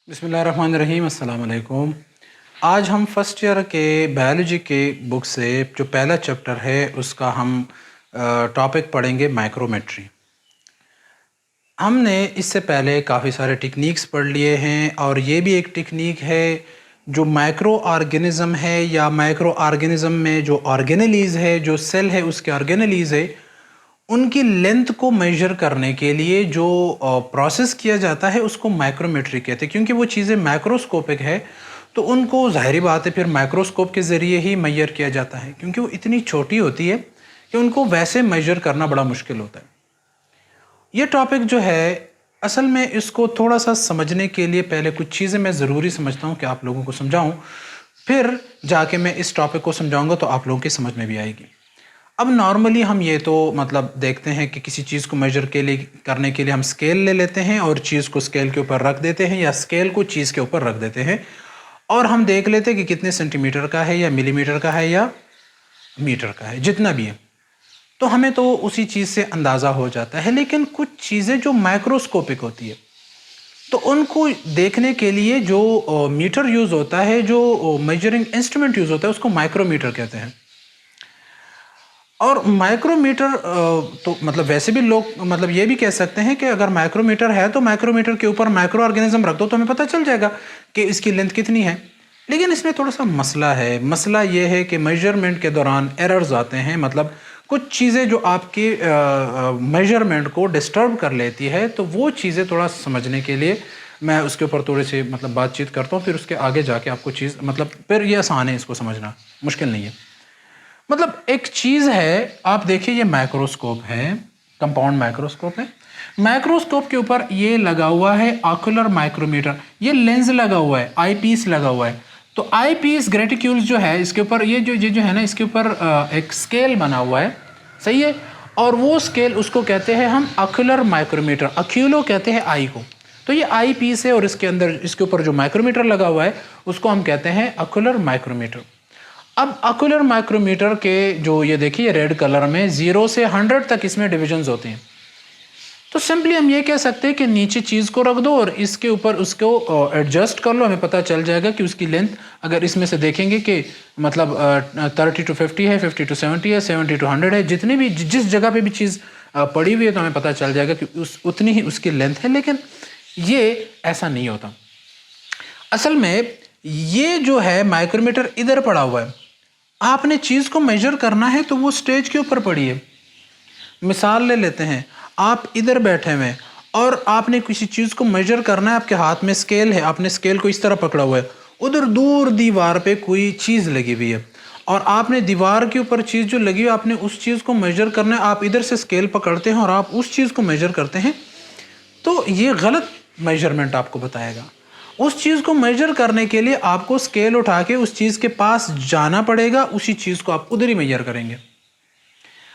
बिस्मिल्लाहिर्रहमानिर्रहीम, अस्सलाम वालेकुम। आज हम फ़र्स्ट ईयर के बायोलॉजी के बुक से जो पहला चैप्टर है उसका हम टॉपिक पढ़ेंगे माइक्रोमेट्री। हमने इससे पहले काफ़ी सारे टेक्निक्स पढ़ लिए हैं और ये भी एक टेक्निक है जो माइक्रो ऑर्गेनिज़म है या माइक्रो ऑर्गेनिज़म में जो ऑर्गेनेलीज़ है, जो सेल है उसके ऑर्गेनेलीज़ है, उनकी लेंथ को मेजर करने के लिए जो प्रोसेस किया जाता है उसको माइक्रोमेट्री कहते हैं। क्योंकि वो चीज़ें माइक्रोस्कोपिक है तो उनको ज़ाहिरी बात है फिर माइक्रोस्कोप के ज़रिए ही मेजर किया जाता है, क्योंकि वो इतनी छोटी होती है कि उनको वैसे मेजर करना बड़ा मुश्किल होता है। ये टॉपिक जो है असल में इसको थोड़ा सा समझने के लिए पहले कुछ चीज़ें मैं ज़रूरी समझता हूँ कि आप लोगों को समझाऊँ, फिर जाके मैं इस टॉपिक को समझाऊँगा तो आप लोगों की समझ में भी आएगी। अब नॉर्मली हम ये तो मतलब देखते हैं कि किसी चीज़ को मेजर के लिए करने के लिए हम स्केल ले लेते हैं और चीज़ को स्केल के ऊपर रख देते हैं या स्केल को चीज़ के ऊपर रख देते हैं और हम देख लेते हैं कि कितने सेंटीमीटर का है या मिलीमीटर का है या मीटर का है, जितना भी है, तो हमें तो उसी चीज़ से अंदाज़ा हो जाता है। लेकिन कुछ चीज़ें जो माइक्रोस्कोपिक होती है तो उनको देखने के लिए जो मीटर यूज़ होता है, जो मेजरिंग इंस्ट्रूमेंट यूज़ होता है, उसको माइक्रोमीटर कहते हैं। और माइक्रोमीटर तो मतलब वैसे भी लोग मतलब ये भी कह सकते हैं कि अगर माइक्रोमीटर है तो माइक्रोमीटर के ऊपर माइक्रो ऑर्गेनिज्म रख दो तो हमें पता चल जाएगा कि इसकी लेंथ कितनी है। लेकिन इसमें थोड़ा सा मसला है। मसला ये है कि मेजरमेंट के दौरान एरर्स आते हैं, मतलब कुछ चीज़ें जो आपकी मेजरमेंट को डिस्टर्ब कर लेती है, तो वो चीज़ें थोड़ा समझने के लिए मैं उसके ऊपर थोड़े से मतलब बातचीत करता हूँ, फिर उसके आगे जाके आपको चीज़ मतलब फिर ये आसान है, इसको समझना मुश्किल नहीं है। मतलब एक चीज़ है, आप देखिए ये माइक्रोस्कोप है, कंपाउंड माइक्रोस्कोप है। माइक्रोस्कोप के ऊपर ये लगा हुआ है ऑक्यूलर माइक्रोमीटर, ये लेंस लगा हुआ है, आई पीस लगा हुआ है। तो आई पीस ग्रेटिक्यूल्स जो है इसके ऊपर ये जो है ना, इसके ऊपर एक स्केल बना हुआ है, सही है। और वो स्केल उसको कहते हैं हम ऑक्यूलर माइक्रोमीटर, अक्यूलो कहते हैं आई को। तो ये आई पीस है और इसके अंदर इसके ऊपर जो माइक्रोमीटर लगा हुआ है उसको हम कहते हैं ऑक्यूलर माइक्रोमीटर। अब ऑक्यूलर माइक्रोमीटर के जो ये देखिए रेड कलर में 0 से 100 तक इसमें डिविजन्स होते हैं। तो सिंपली हम ये कह सकते हैं कि नीचे चीज़ को रख दो और इसके ऊपर उसको एडजस्ट कर लो, हमें पता चल जाएगा कि उसकी लेंथ, अगर इसमें से देखेंगे कि मतलब 30 to 50 है, 50 to 70 है, 70 to 100 है, जितनी भी जिस जगह पे भी चीज़ पड़ी हुई है तो हमें पता चल जाएगा कि उतनी ही उसकी लेंथ है। लेकिन ये ऐसा नहीं होता। असल में ये जो है माइक्रोमीटर इधर पड़ा हुआ है, आपने चीज़ को मेजर करना है तो वो स्टेज के ऊपर पड़ी है। मिसाल ले लेते हैं, आप इधर बैठे हुए हैं और आपने किसी चीज़ को मेजर करना है, आपके हाथ में स्केल है, आपने स्केल को इस तरह पकड़ा हुआ है, उधर दूर दीवार पे कोई चीज़ लगी हुई है और आपने दीवार के ऊपर चीज़ जो लगी हुई है आपने उस चीज़ को मेजर करना है। आप इधर से स्केल पकड़ते हैं और आप उस चीज़ को मेजर करते हैं, तो ये गलत मेजरमेंट आपको बताएगा। उस चीज़ को मेजर करने के लिए आपको स्केल उठा के उस चीज़ के पास जाना पड़ेगा, उसी चीज़ को आप उधर ही मेजर करेंगे।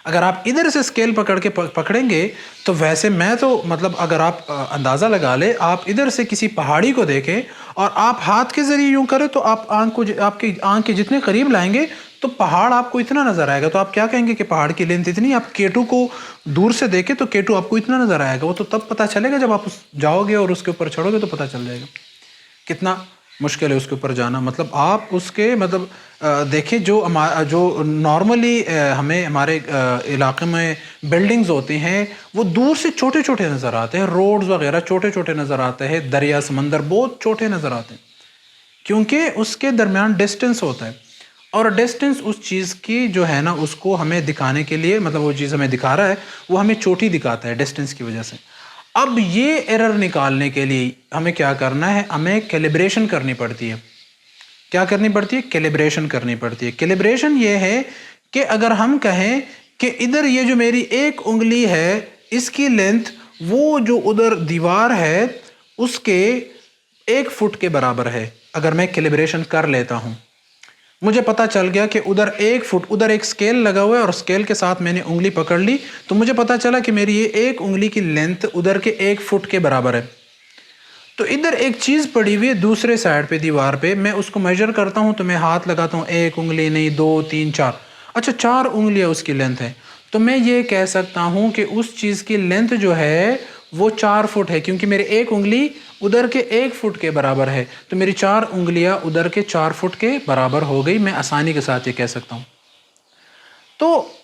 अगर आप इधर से स्केल पकड़ के पकड़ेंगे तो वैसे मैं तो मतलब अगर आप अंदाज़ा लगा ले, आप इधर से किसी पहाड़ी को देखें और आप हाथ के ज़रिए यूँ करें तो आप आँख को आपकी आँख के जितने करीब लाएंगे तो पहाड़ आपको इतना नज़र आएगा। तो आप क्या कहेंगे कि पहाड़ की लेंथ इतनी। आप केटू को दूर से देखें तो केटू आपको इतना नज़र आएगा। वो तो तब पता चलेगा जब आप जाओगे और उसके ऊपर चढ़ोगे तो पता चल जाएगा कितना मुश्किल है उसके ऊपर जाना। मतलब आप उसके मतलब देखें जो नॉर्मली हमें हमारे इलाके में बिल्डिंग्स होती हैं वो दूर से छोटे छोटे नज़र आते हैं, रोड्स वगैरह छोटे छोटे नज़र आते हैं, दरिया समंदर बहुत छोटे नज़र आते हैं, क्योंकि उसके दरमियान डिस्टेंस होता है और डिस्टेंस उस चीज़ की जो है ना उसको हमें दिखाने के लिए, मतलब वो चीज़ हमें दिखा रहा है वो हमें छोटी दिखाता है डिस्टेंस की वजह से। अब ये एरर निकालने के लिए हमें क्या करना है, हमें कैलिब्रेशन करनी पड़ती है। क्या करनी पड़ती है? कैलिब्रेशन करनी पड़ती है। कैलिब्रेशन ये है कि अगर हम कहें कि इधर ये जो मेरी एक उंगली है इसकी लेंथ वो जो उधर दीवार है उसके 1 फुट के बराबर है, अगर मैं कैलिब्रेशन कर लेता हूँ, मुझे पता चल गया कि उधर 1 फुट, उधर एक स्केल लगा हुआ है और स्केल के साथ मैंने उंगली पकड़ ली तो मुझे पता चला कि मेरी ये एक उंगली की लेंथ उधर के 1 फुट के बराबर है। तो इधर एक चीज़ पड़ी हुई है दूसरे साइड पे दीवार पे, मैं उसको मेजर करता हूँ तो मैं हाथ लगाता हूँ, 1 उंगली नहीं 2 3 4, अच्छा 4 उंगलियाँ उसकी लेंथ है। तो मैं ये कह सकता हूँ कि उस चीज़ की लेंथ जो है वो 4 फुट है, क्योंकि मेरी एक उंगली उधर के 1 फुट के बराबर है, तो मेरी 4 उंगलियां उधर के 4 फुट के बराबर हो गई। मैं आसानी के साथ ये कह सकता हूँ। तो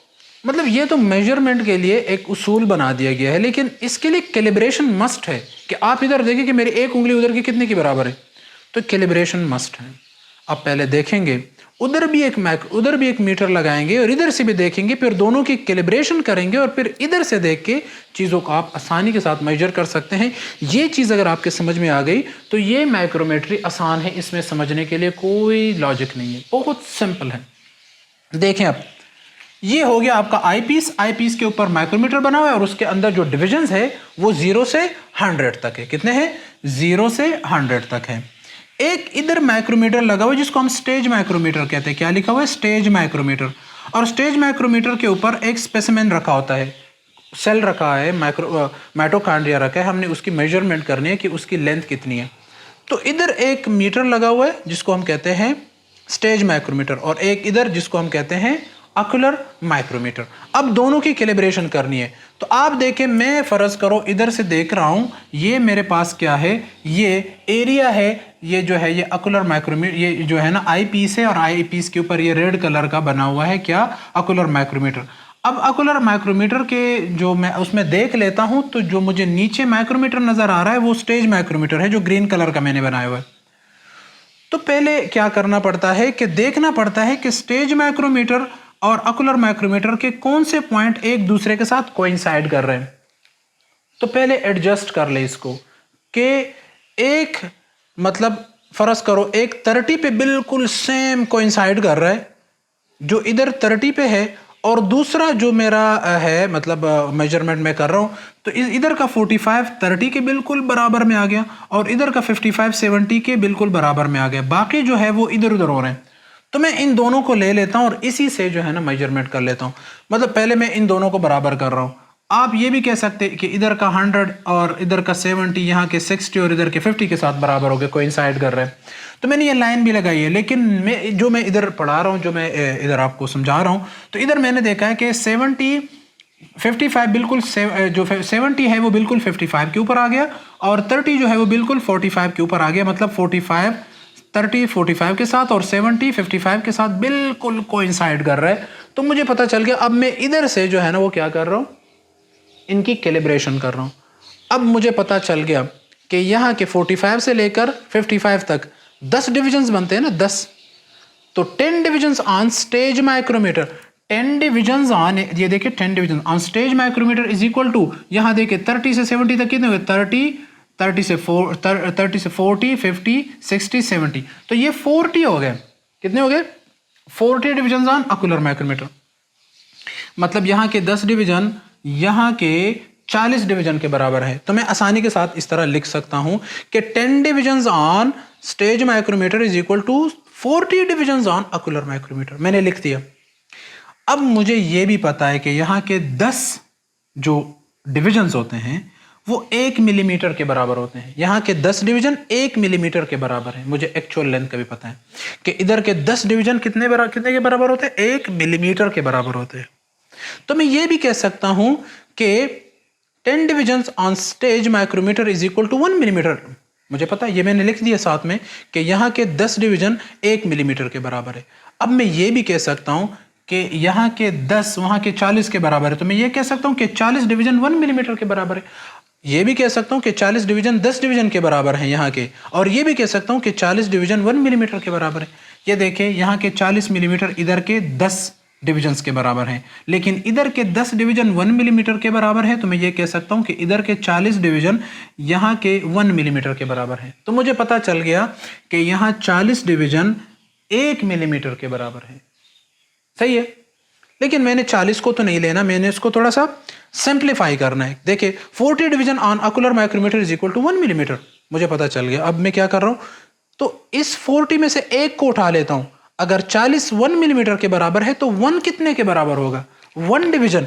मतलब ये तो मेजरमेंट के लिए एक उसूल बना दिया गया है, लेकिन इसके लिए कैलिब्रेशन मस्ट है कि आप इधर देखें कि मेरी एक उंगली उधर की कितने की बराबर है, तो कैलिब्रेशन मस्ट है। अब पहले देखेंगे उधर भी एक मीटर लगाएंगे और इधर से भी देखेंगे, फिर दोनों की कैलिब्रेशन करेंगे और फिर इधर से देख के चीज़ों को आप आसानी के साथ मेजर कर सकते हैं। ये चीज़ अगर आपके समझ में आ गई तो ये माइक्रोमेट्री आसान है, इसमें समझने के लिए कोई लॉजिक नहीं है, बहुत सिंपल है। देखें अब ये हो गया आपका आई पीस के ऊपर माइक्रोमीटर बना हुआ है और उसके अंदर जो डिविजन्स है वो 0 से 100 तक है। कितने हैं? 0 से 100 तक है। एक इधर माइक्रोमीटर लगा हुआ है जिसको हम स्टेज माइक्रोमीटर कहते हैं। क्या लिखा हुआ है? Stage micrometer. और स्टेज माइक्रोमीटर के ऊपर एक स्पेसिमेन रखा होता है, सेल रखा है, माइटोकॉन्ड्रिया रखा है, हमने उसकी मेजरमेंट करनी है कि उसकी लेंथ कितनी है। तो इधर एक मीटर लगा हुआ है जिसको हम कहते हैं स्टेज माइक्रोमीटर, और एक इधर जिसको हम कहते हैं ऑक्यूलर माइक्रोमीटर। अब दोनों की कैलिब्रेशन करनी है। तो आप देखें, मैं फर्ज करो इधर से देख रहा हूं, ये मेरे पास क्या है, ये एरिया है, ये जो है ये ऑक्यूलर माइक्रोमीटर, ये जो है ना आई पीस है और आई पीस के ऊपर ये रेड कलर का बना हुआ है क्या? Ocular micrometer. अब ऑक्यूलर माइक्रोमीटर के जो मैं उसमें देख लेता हूं तो जो मुझे नीचे माइक्रोमीटर नजर आ रहा है वो स्टेज माइक्रोमीटर है जो ग्रीन कलर का मैंने बनाया हुआ है। तो पहले क्या करना पड़ता है कि देखना पड़ता है कि स्टेज माइक्रोमीटर और ऑक्यूलर माइक्रोमीटर के कौन से पॉइंट एक दूसरे के साथ कोइंसाइड कर रहे हैं। तो पहले एडजस्ट कर ले इसको कि एक मतलब फर्ज करो एक 30 पे बिल्कुल सेम कोइंसाइड कर रहा है, जो इधर 30 पे है, और दूसरा जो मेरा है मतलब मेजरमेंट मैं कर रहा हूं तो इधर का 45 30 के बिल्कुल बराबर में आ गया और इधर का 55 70 के बिल्कुल बराबर में आ गया। बाकी जो है वो इधर उधर हो रहे हैं। तो मैं इन दोनों को ले लेता हूं और इसी से जो है ना मेजरमेंट कर लेता हूं। मतलब पहले मैं इन दोनों को बराबर कर रहा हूं। आप ये भी कह सकते हैं कि इधर का 100 और इधर का 70 यहाँ के 60 और इधर के 50 के साथ बराबर हो गए, कोइंसाइड कर रहे हैं। तो मैंने ये लाइन भी लगाई है, लेकिन मैं इधर पढ़ा रहा हूँ, जो मैं इधर आपको समझा रहा हूँ, तो इधर मैंने देखा है कि 55 बिल्कुल जो 70 है वो बिल्कुल 55 के ऊपर आ गया और 30 जो है वो बिल्कुल 45 के ऊपर आ गया। मतलब 30 45 के साथ और 70 55 के साथ बिल्कुल कोइंसाइड कर रहा है। तो मुझे पता चल गया। अब मैं इधर से जो है ना वो क्या कर रहा हूँ, इनकी कैलिब्रेशन कर रहा हूँ। अब मुझे पता चल गया कि यहाँ के 45 से लेकर 55 तक 10 डिविजन्स बनते हैं ना, 10। तो 10 divisions on stage micrometer, 10 divisions on, ये देखिए 10 division on stage micrometer is equal to, यहाँ देखिए 30 से 70 तक कितने हुए, 30 से 40 50 60 70, तो ये 40 हो गए। कितने हो गए? 40 डिविजन्स ऑन ऑक्यूलर माइक्रोमीटर। मतलब यहाँ के 10 डिवीजन यहाँ के 40 डिवीजन के बराबर है। तो मैं आसानी के साथ इस तरह लिख सकता हूं कि 10 divisions on stage micrometer is equal to 40 divisions on ocular micrometer. मैंने लिख दिया। अब मुझे यह भी पता है कि यहाँ के 10 जो डिविजन्स होते हैं वो 1 मिलीमीटर के बराबर होते हैं। यहाँ के 10 डिवीजन 1 मिलीमीटर के बराबर है। मुझे एक्चुअल लेंथ का भी पता है कि इधर के 10 डिवीजन कितने के बराबर होते हैं? 1 मिलीमीटर के बराबर होते हैं। तो मैं ये भी कह सकता हूं कि 10 divisions on stage micrometer is equal to 1 millimetre. मुझे पता है, ये मैंने लिख दिया साथ में कि यहाँ के 10 डिवीजन 1 मिलीमीटर के बराबर है। अब मैं ये भी कह सकता हूं कि यहाँ के 10 वहाँ के 40 के बराबर है। तो मैं ये कह सकता हूं कि 40 डिवीजन 1 मिलीमीटर के बराबर है। ये भी कह सकता हूं कि 40 डिवीजन 10 डिवीजन के बराबर है यहाँ के, और ये भी कह सकता हूं कि 40 डिवीजन 1 मिलीमीटर के बराबर है। ये देखें, यहाँ के 40 मिलीमीटर इधर के 10 डिविजन्स के बराबर हैं, लेकिन इधर के 10 डिवीजन 1 मिलीमीटर के बराबर है। तो मैं ये कह सकता हूं कि इधर के 40 डिवीजन यहाँ के 1 मिलीमीटर के बराबर है। तो मुझे पता चल गया कि यहाँ 40 डिवीजन 1 मिलीमीटर के बराबर है। सही है, लेकिन मैंने 40 को तो नहीं लेना, मैंने इसको थोड़ा सा सिंप्लीफाई करना है। देखिए 40 division on ocular micrometer is equal to 1 millimetre, मुझे पता चल गया। अब मैं क्या कर रहा हूं, तो इस 40 में से एक को उठा लेता हूं। अगर 40 1 मिलीमीटर के बराबर है तो 1 कितने के बराबर होगा? 1 division.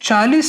40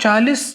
40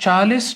40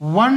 1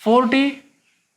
40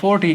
40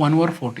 1/40۔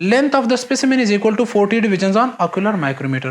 length of the specimen is equal to 40 divisions on ocular micrometer۔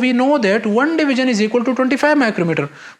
we know that 1 division is equal to 25 micrometer۔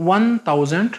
1000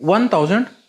1000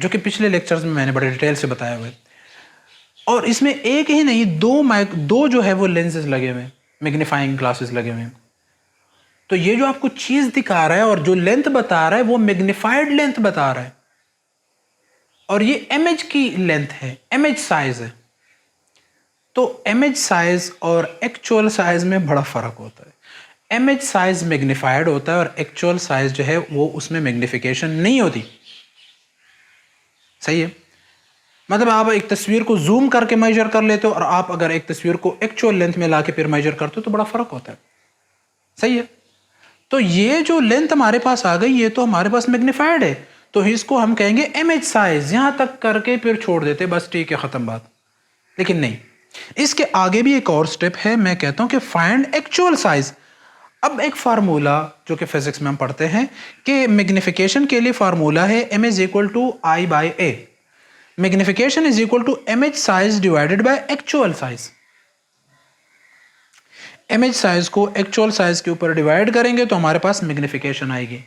जो कि पिछले लेक्चर्स में मैंने बड़े डिटेल से बताया हुआ है। और इसमें एक ही नहीं, दो जो है वो लेंसेज लगे हुए हैं, मैग्नीफाइंग ग्लासेस लगे हुए हैं। तो ये जो आपको चीज दिखा रहा है और जो लेंथ बता रहा है वो मैग्नीफाइड लेंथ बता रहा है, और ये इमेज की लेंथ है, इमेज साइज है। तो इमेज साइज और एक्चुअल साइज में बड़ा फर्क होता है। इमेज साइज मैग्नीफाइड होता है और एक्चुअल साइज जो है वो उसमें मैग्नीफिकेशन नहीं होती। सही है, मतलब आप एक तस्वीर को जूम करके मेजर कर लेते हो और आप अगर एक तस्वीर को एक्चुअल लेंथ में लाके फिर मेजर करते हो तो बड़ा फर्क होता है। सही है, तो ये जो लेंथ हमारे पास आ गई ये तो हमारे पास मैग्नीफाइड है, तो इसको हम कहेंगे इमेज साइज, यहां तक करके फिर छोड़ देते, बस ठीक है, खत्म बात। लेकिन नहीं, इसके आगे भी एक और स्टेप है, मैं कहता हूं कि फाइंड एक्चुअल साइज। अब एक फार्मूला जो कि फिजिक्स में हम पढ़ते हैं कि मैग्निफिकेशन के लिए फार्मूला है m is equal to I by A. Magnification is equal to image size divided by actual size. Image size को एक्चुअल साइज के ऊपर डिवाइड करेंगे तो हमारे पास मैग्निफिकेशन आएगी।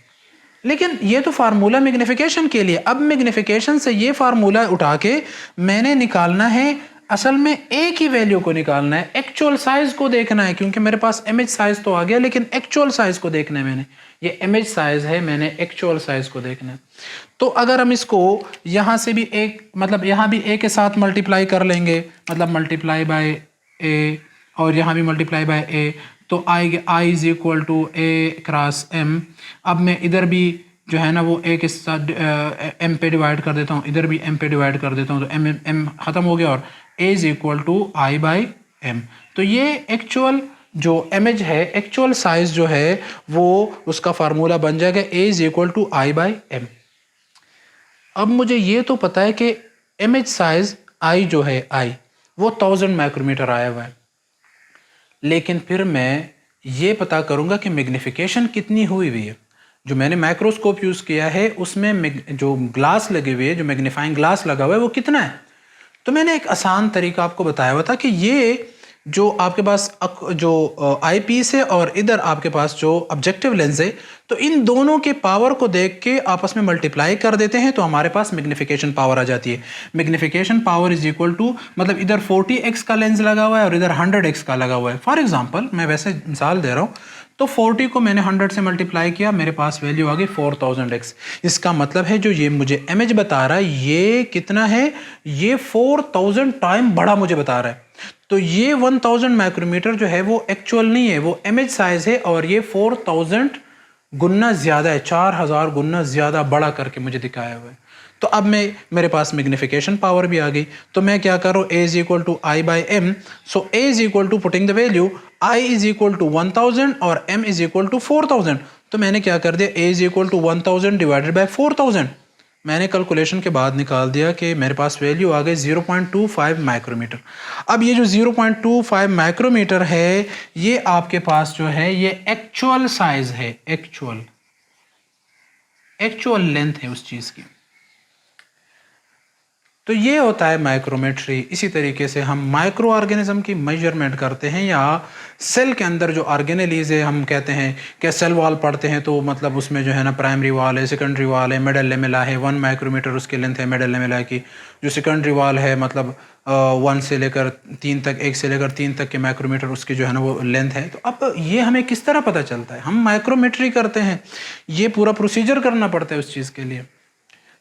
लेकिन ये तो फार्मूला मैग्निफिकेशन के लिए। अब मैग्निफिकेशन से ये फार्मूला उठा के मैंने निकालना है, असल में एक ही वैल्यू को निकालना है, एक्चुअल साइज को देखना है, क्योंकि मेरे पास इमेज साइज तो आ गया लेकिन एक्चुअल साइज को देखना है मैंने। ये इमेज साइज है, मैंने एक्चुअल साइज को देखना है। तो अगर हम इसको यहाँ से भी एक, मतलब यहाँ भी ए के साथ मल्टीप्लाई कर लेंगे, मतलब मल्टीप्लाई बाय ए, और यहाँ भी मल्टीप्लाई बाय ए, तो I is equal to A cross M. अब मैं इधर भी जो है ना वो ए के साथ एम पे डिवाइड कर देता हूँ, इधर भी एम पे डिवाइड कर देता हूँ, तो एम एम ख़त्म हो गया और A is equal to I by M. तो ये एक्चुअल जो इमेज है, एक्चुअल साइज जो है वो उसका फार्मूला बन जाएगा A is equal to I by M. अब मुझे ये तो पता है कि इमेज साइज आई जो है, आई वो 1000 माइक्रोमीटर आया हुआ है, लेकिन फिर मैं ये पता करूंगा कि मैग्निफिकेशन कितनी हुई हुई है। जो मैंने माइक्रोस्कोप यूज़ किया है उसमें जो ग्लास लगे हुए है, जो मैग्नीफाइंग ग्लास लगा हुआ है वो कितना है। तो मैंने एक आसान तरीका आपको बताया हुआ था कि ये जो आपके पास जो आई पीस है और इधर आपके पास जो ऑब्जेक्टिव लेंस है, तो इन दोनों के पावर को देख के आपस में मल्टीप्लाई कर देते हैं तो हमारे पास मैग्निफिकेशन पावर आ जाती है। Magnification power is equal to, मतलब इधर 40x का लेंस लगा हुआ है और इधर 100x का लगा हुआ है। फॉर एग्जांपल मैं वैसे मिसाल दे रहा हूँ, तो 40 को मैंने 100 से मल्टीप्लाई किया, मेरे पास वैल्यू आ गई 4000x। इसका मतलब है जो ये मुझे इमेज बता रहा है ये कितना है, ये 4000 टाइम बड़ा मुझे बता रहा है। तो ये 1000 माइक्रोमीटर जो है वो एक्चुअल नहीं है, वो इमेज साइज है, और ये 4000 गुना ज्यादा है, 4000 गुना ज्यादा बड़ा करके मुझे दिखाया हुआ है। तो अब मेरे पास मैग्निफिकेशन पावर भी आ गई। तो मैं क्या करूँ, a is equal to I by M. So a is equal to putting the value i is equal to 1000 और m इज इक्वल टू 4000। तो मैंने क्या कर दिया, a is equal to 1000 divided by 4000। मैंने कैलकुलेशन के बाद निकाल दिया कि मेरे पास वैल्यू आ गई 0.25 माइक्रोमीटर। अब ये जो 0.25 माइक्रोमीटर है ये आपके पास जो है ये एक्चुअल साइज है, एक्चुअल लेंथ है उस चीज़ की। तो ये होता है माइक्रोमेट्री। इसी तरीके से हम माइक्रो ऑर्गेनिज्म की मेजरमेंट करते हैं, या सेल के अंदर जो ऑर्गेनेलीज है, हम कहते हैं कि सेल वॉल पढ़ते हैं तो मतलब उसमें जो है ना प्राइमरी वॉल है, सेकेंडरी वॉल है, मिडल लेमेला है, 1 माइक्रोमीटर उसकी लेंथ है मिडल लेमेला की। जो सेकेंडरी वॉल है मतलब 1 से लेकर 3 तक, 1 से लेकर 3 तक के माइक्रोमीटर उसकी जो है ना वो लेंथ है। तो अब ये हमें किस तरह पता चलता है, हम माइक्रोमेट्री करते हैं, ये पूरा प्रोसीजर करना पड़ता है उस चीज़ के लिए।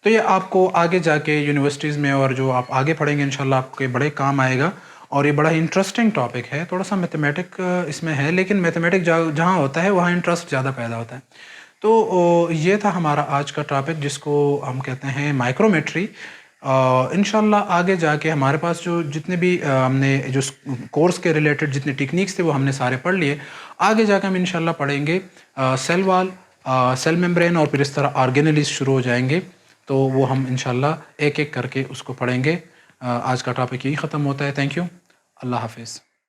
तो ये आपको आगे जाके यूनिवर्सिटीज़ में और जो आप आगे पढ़ेंगे इंशाल्लाह आपके बड़े काम आएगा, और ये बड़ा इंटरेस्टिंग टॉपिक है। थोड़ा सा मैथमेटिक इसमें है, लेकिन मैथमेटिक जहाँ होता है वहाँ इंटरेस्ट ज़्यादा पैदा होता है। तो ये था हमारा आज का टॉपिक जिसको हम कहते हैं माइक्रोमेट्री। इंशाल्लाह आगे जाके हमारे पास जो जितने भी हमने जो कोर्स के रिलेटेड जितने टेक्निक्स थे वो हमने सारे पढ़ लिए। आगे जाके हम इंशाल्लाह पढ़ेंगे सेल वॉल, सेल मेम्ब्रेन, और फिर इस तरह ऑर्गेनेलीज शुरू हो जाएंगे। तो वो हम इंशाल्लाह एक एक करके उसको पढ़ेंगे। आज का टॉपिक यही ख़त्म होता है। थैंक यू, अल्लाह हाफिज़।